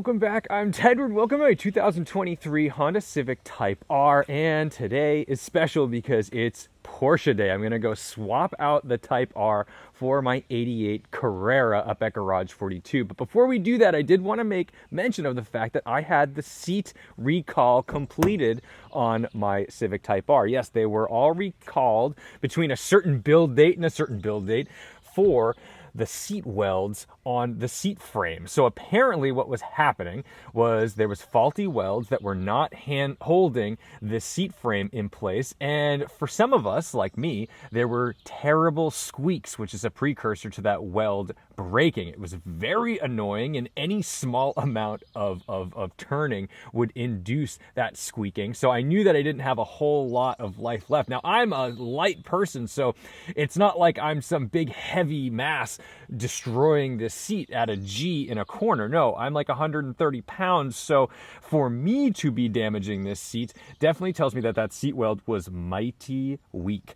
welcome back. I'm Tedward. Welcome to my 2023 Honda Civic Type R, and today is special because it's Porsche Day. I'm going to go swap out the Type R for my 88 Carrera up at Garage 42. But before we do that, I did want to make mention of the fact that I had the seat recall completed on my Civic Type R. Yes, they were all recalled between a certain build date and a certain build date for the seat welds on the seat frame. So apparently what was happening was there was faulty welds that were not holding the seat frame in place. And for some of us, like me, there were terrible squeaks, which is a precursor to that weld breaking. It was very annoying, and any small amount of turning would induce that squeaking. So I knew that I didn't have a whole lot of life left. Now, I'm a light person, so it's not like I'm some big heavy mass destroying this seat at a G in a corner. No, I'm like 130 pounds. So for me to be damaging this seat definitely tells me that that seat weld was mighty weak.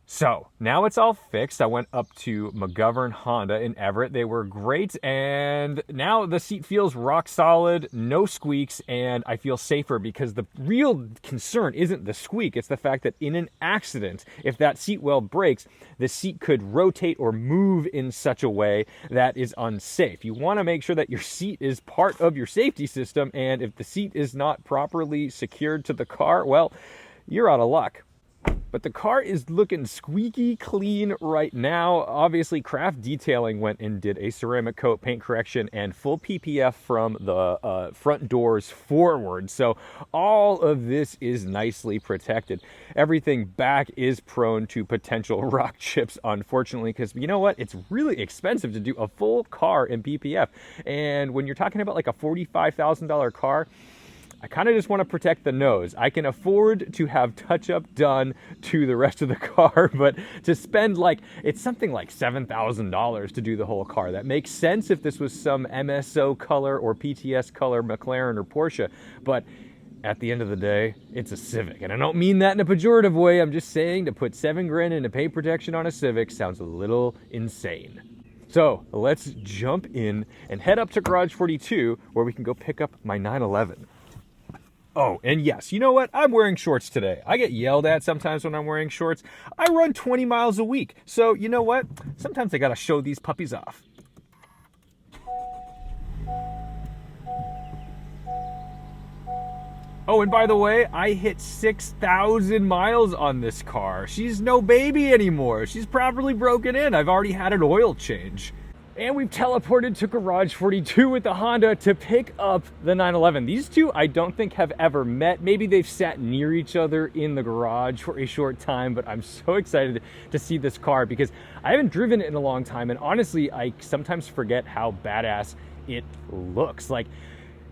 So now it's all fixed. I went up to McGovern Honda in Everett. They were great, and now the seat feels rock solid, no squeaks, and I feel safer because the real concern isn't the squeak. It's the fact that in an accident, if that seat weld breaks, the seat could rotate or move in such a way that is unsafe. You want to make sure that your seat is part of your safety system, and if the seat is not properly secured to the car, well, you're out of luck. But the car is looking squeaky clean right now. Obviously, Craft Detailing went and did a ceramic coat, paint correction, and full PPF from the front doors forward. So all of this is nicely protected. Everything back is prone to potential rock chips, unfortunately, because you know what? It's really expensive to do a full car in PPF. And when you're talking about like a $45,000 car, I kind of just want to protect the nose. I can afford to have touch-up done to the rest of the car, but to spend it's something like $7,000 to do the whole car. That makes sense if this was some MSO color or PTS color McLaren or Porsche, but at the end of the day, it's a Civic. And I don't mean that in a pejorative way. I'm just saying to put $7,000 into paint protection on a Civic sounds a little insane. So let's jump in and head up to Garage 42 where we can go pick up my 911. Oh, and yes, you know what? I'm wearing shorts today. I get yelled at sometimes when I'm wearing shorts. I run 20 miles a week. So you know what? Sometimes I gotta show these puppies off. Oh, and by the way, I hit 6,000 miles on this car. She's no baby anymore. She's properly broken in. I've already had an oil change. And we've teleported to Garage 42 with the Honda to pick up the 911. These two I don't think have ever met. Maybe they've sat near each other in the garage for a short time, but I'm so excited to see this car because I haven't driven it in a long time, and honestly, I sometimes forget how badass it looks. Like,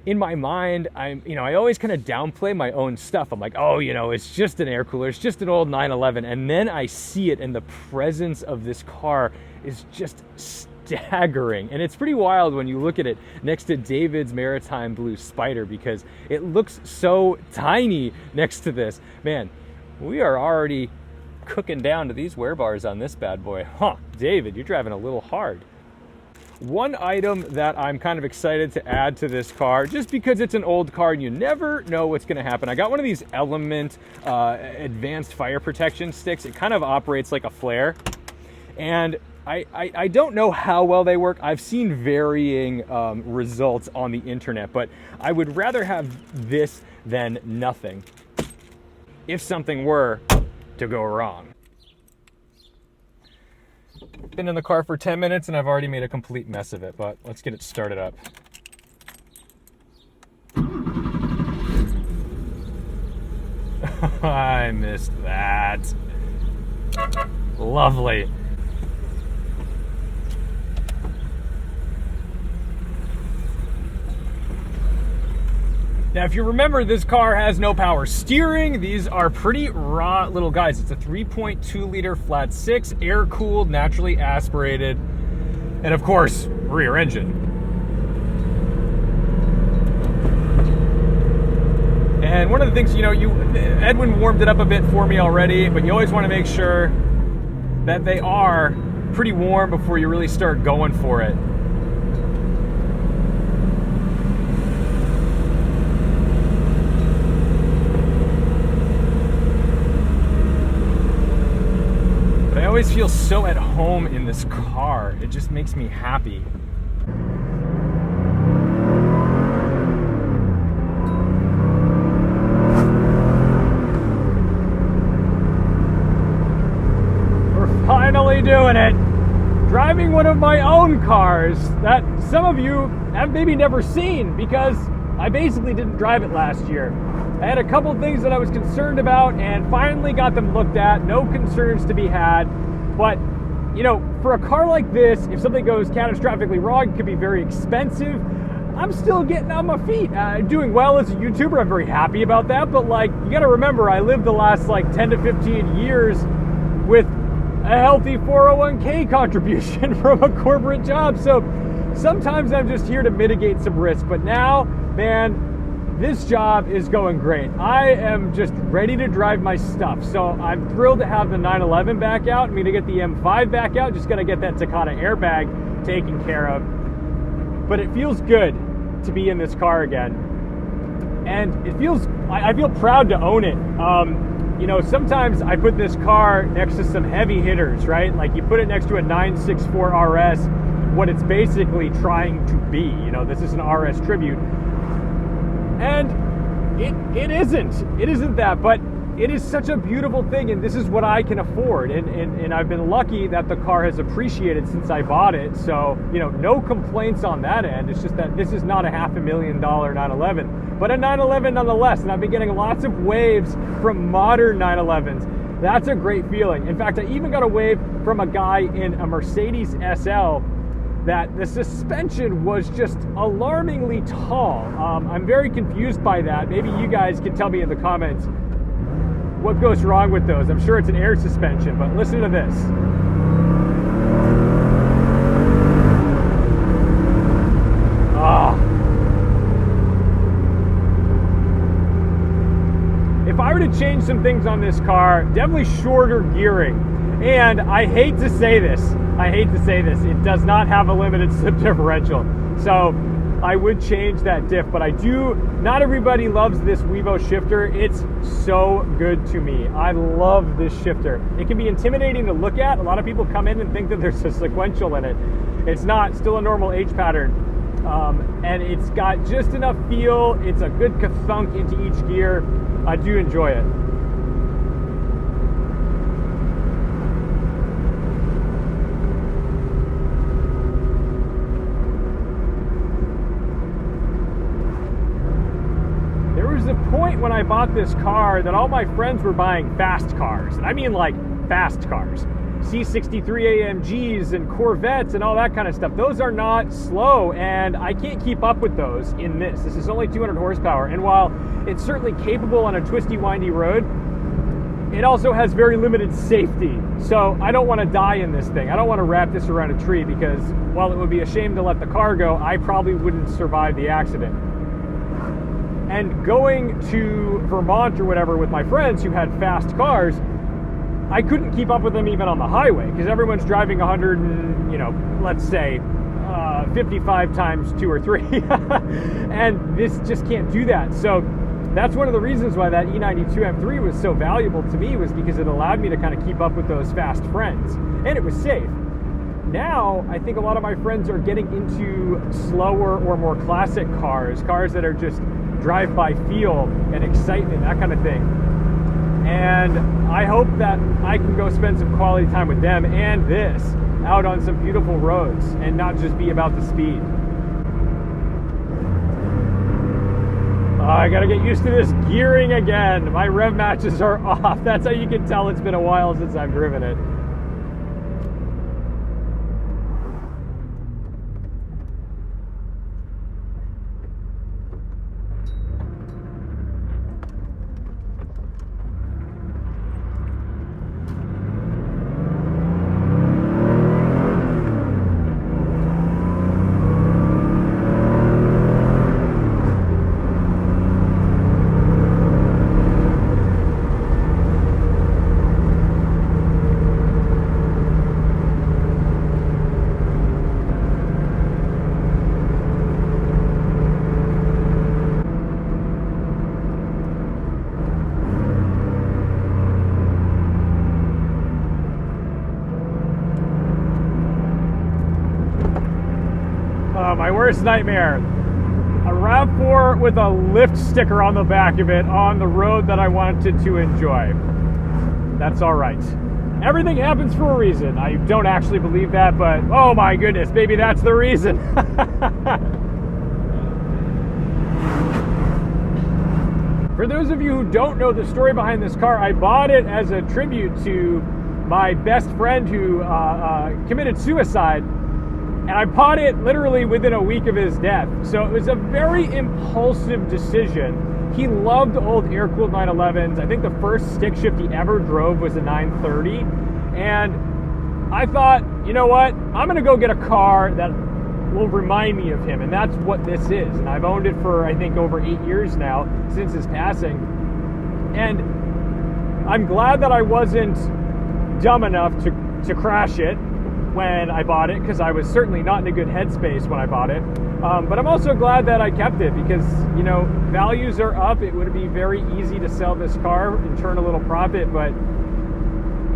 in my mind, I always kind of downplay my own stuff. I'm like, oh, it's just an air cooler, it's just an old 911, and then I see it, and the presence of this car is just staggering. And it's pretty wild when you look at it next to David's Maritime Blue Spider because it looks so tiny next to this. Man, we are already cooking down to these wear bars on this bad boy. Huh, David, you're driving a little hard. One item that I'm kind of excited to add to this car, just because it's an old car and you never know what's going to happen. I got one of these Element advanced fire protection sticks. It kind of operates like a flare, and I don't know how well they work. I've seen varying results on the internet, but I would rather have this than nothing if something were to go wrong. Been in the car for 10 minutes and I've already made a complete mess of it, but let's get it started up. I missed that. Lovely. Now, if you remember, this car has no power steering. These are pretty raw little guys. It's a 3.2 liter flat six, air-cooled, naturally aspirated, and of course, rear engine. And one of the things, Edwin warmed it up a bit for me already, but you always want to make sure that they are pretty warm before you really start going for it. always feel so at home in this car. It just makes me happy. We're finally doing it. Driving one of my own cars that some of you have maybe never seen because I basically didn't drive it last year. I had a couple things that I was concerned about and finally got them looked at. No concerns to be had. But, you know, for a car like this, if something goes catastrophically wrong, it could be very expensive. I'm still getting on my feet. Doing well as a YouTuber. I'm very happy about that. But, like, you got to remember, I lived the last, 10 to 15 years with a healthy 401k contribution from a corporate job. So sometimes I'm just here to mitigate some risk. But now, man, this job is going great. I am just ready to drive my stuff. So I'm thrilled to have the 911 back out. I'm going to get the M5 back out. Just going to get that Takata airbag taken care of. But it feels good to be in this car again. And it feels, I feel proud to own it. You know, sometimes I put this car next to some heavy hitters, right? Like you put it next to a 964 RS, what it's basically trying to be. You know, this is an RS tribute. And it isn't that, but it is such a beautiful thing, and this is what I can afford. And I've been lucky that the car has appreciated since I bought it. So, you know, no complaints on that end. It's just that this is not a $500,000 911, but a 911 nonetheless. And I've been getting lots of waves from modern 911s. That's a great feeling. In fact, I even got a wave from a guy in a Mercedes SL that the suspension was just alarmingly tall. I'm very confused by that. Maybe you guys can tell me in the comments what goes wrong with those. I'm sure it's an air suspension, but listen to this. If I were to change some things on this car, definitely shorter gearing. And I hate to say this, it does not have a limited slip differential. So I would change that diff, but not everybody loves this Wevo shifter. It's so good to me. I love this shifter. It can be intimidating to look at. A lot of people come in and think that there's a sequential in it. It's not, still a normal H pattern. And it's got just enough feel. It's a good ka-thunk into each gear. I do enjoy it. Point when I bought this car that all my friends were buying fast cars. And I mean like fast cars. C63 AMGs and Corvettes and all that kind of stuff. Those are not slow, and I can't keep up with those in this. This is only 200 horsepower. And while it's certainly capable on a twisty, windy road, it also has very limited safety. So I don't want to die in this thing. I don't want to wrap this around a tree because while it would be a shame to let the car go, I probably wouldn't survive the accident. And going to Vermont or whatever with my friends who had fast cars, I couldn't keep up with them even on the highway because everyone's driving 100 and, you know, let's say 55 times 2 or 3. And this just can't do that. So that's one of the reasons why that E92 M3 was so valuable to me, was because it allowed me to kind of keep up with those fast friends. And it was safe. Now, I think a lot of my friends are getting into slower or more classic cars that are just drive-by feel and excitement, that kind of thing. And I hope that I can go spend some quality time with them and this out on some beautiful roads and not just be about the speed. I gotta get used to this gearing again. My rev matches are off. That's how you can tell it's been a while since I've driven it. My worst nightmare. A RAV4 with a lift sticker on the back of it on the road that I wanted to enjoy. That's all right. Everything happens for a reason. I don't actually believe that, but oh my goodness, maybe that's the reason. For those of you who don't know the story behind this car, I bought it as a tribute to my best friend who committed suicide. And I bought it literally within a week of his death. So it was a very impulsive decision. He loved old air-cooled 911s. I think the first stick shift he ever drove was a 930. And I thought, you know what? I'm going to go get a car that will remind me of him. And that's what this is. And I've owned it for, I think, over 8 years now since his passing. And I'm glad that I wasn't dumb enough to crash it when I bought it, because I was certainly not in a good headspace when I bought it. But I'm also glad that I kept it because, you know, values are up. It would be very easy to sell this car and turn a little profit. But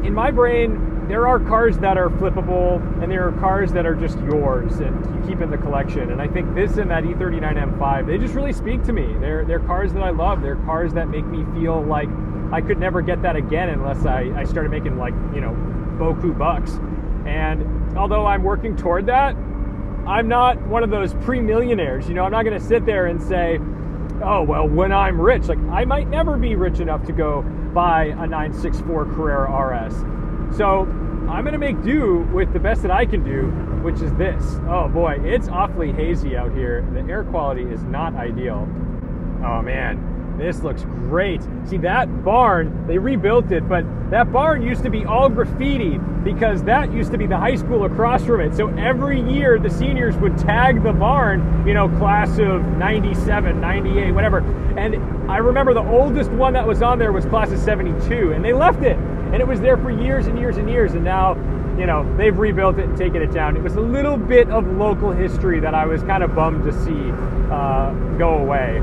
in my brain, there are cars that are flippable and there are cars that are just yours and you keep in the collection. And I think this and that E39 M5, they just really speak to me. They're cars that I love. They're cars that make me feel like I could never get that again unless I started making, like, you know, beaucoup bucks. And although I'm working toward that, I'm not one of those pre-millionaires. You know, I'm not going to sit there and say, oh, well, when I'm rich, like I might never be rich enough to go buy a 964 Carrera RS. So I'm going to make do with the best that I can do, which is this. Oh boy, it's awfully hazy out here. The air quality is not ideal. Oh man. This looks great. See, that barn, they rebuilt it, but that barn used to be all graffiti because that used to be the high school across from it. So every year the seniors would tag the barn, you know, class of 97, 98, whatever. And I remember the oldest one that was on there was class of 72, and they left it. And it was there for years and years and years. And now, you know, they've rebuilt it and taken it down. It was a little bit of local history that I was kind of bummed to see go away.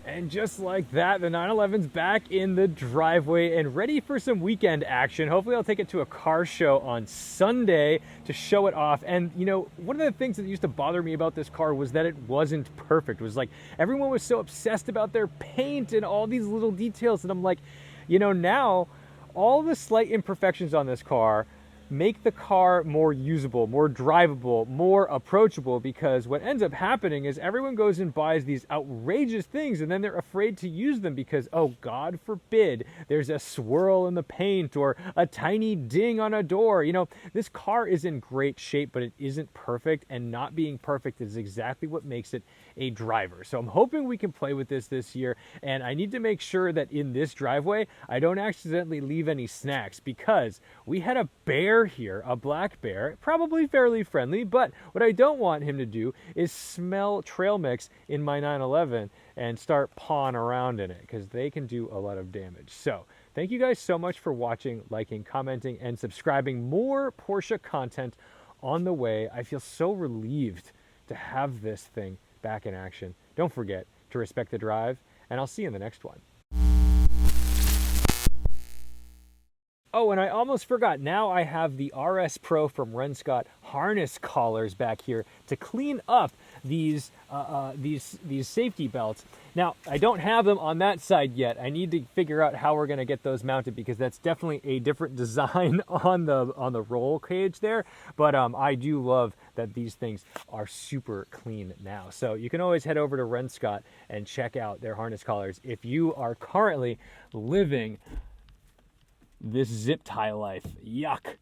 And just like that, the 911's back in the driveway and ready for some weekend action. Hopefully I'll take it to a car show on Sunday to show it off. And you know, one of the things that used to bother me about this car was that it wasn't perfect. It was like everyone was so obsessed about their paint and all these little details. And I'm like, you know, now all the slight imperfections on this car make the car more usable, more drivable, more approachable, because what ends up happening is everyone goes and buys these outrageous things and then they're afraid to use them because, oh, God forbid, there's a swirl in the paint or a tiny ding on a door. You know, this car is in great shape, but it isn't perfect, and not being perfect is exactly what makes it a driver. So I'm hoping we can play with this year, and I need to make sure that in this driveway, I don't accidentally leave any snacks, because we had a bear here, a black bear, probably fairly friendly, but what I don't want him to do is smell trail mix in my 911 and start pawing around in it, because they can do a lot of damage. So thank you guys so much for watching, liking, commenting, and subscribing. More Porsche content on the way. I feel so relieved to have this thing back in action. Don't forget to respect the drive, and I'll see you in the next one. Oh, and I almost forgot. Now I have the RS Pro from Rennscot harness collars back here to clean up these safety belts. Now, I don't have them on that side yet. I need to figure out how we're going to get those mounted, because that's definitely a different design on the roll cage there. But I do love that these things are super clean now. So you can always head over to Rennscot and check out their harness collars if you are currently living this zip tie life. Yuck.